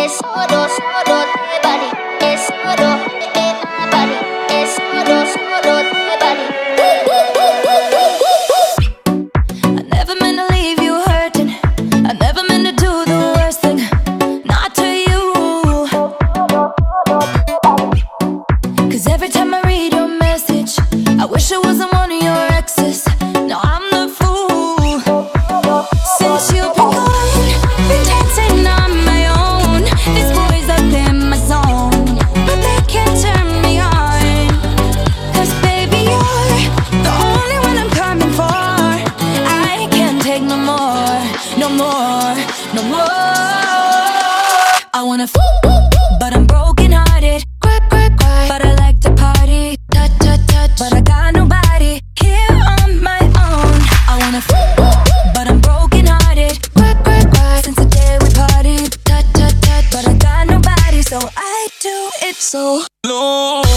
es solo, solo de body, es solo de body, es solo, solo de body. I never meant to leave you hurting. I never meant to do the worst thing, not to you. 'Cause every time I read your message, I wish it wasn't one of your exes. No, I'm the fool. Since you've been gone, been dancing on my own. These boys up in my zone, but they can't turn me on. 'Cause baby, you're the only one I'm coming for. I can't take no more, no more, no more. I wanna but I'm broken hearted. Cry, cry, cry, but I like to party. Touch, touch, touch, but I got nobody here on my own. I wanna but I'm broken hearted. Cry, cry, cry, since the day we partied. Touch, touch, touch, but I got nobody, so I do it so low.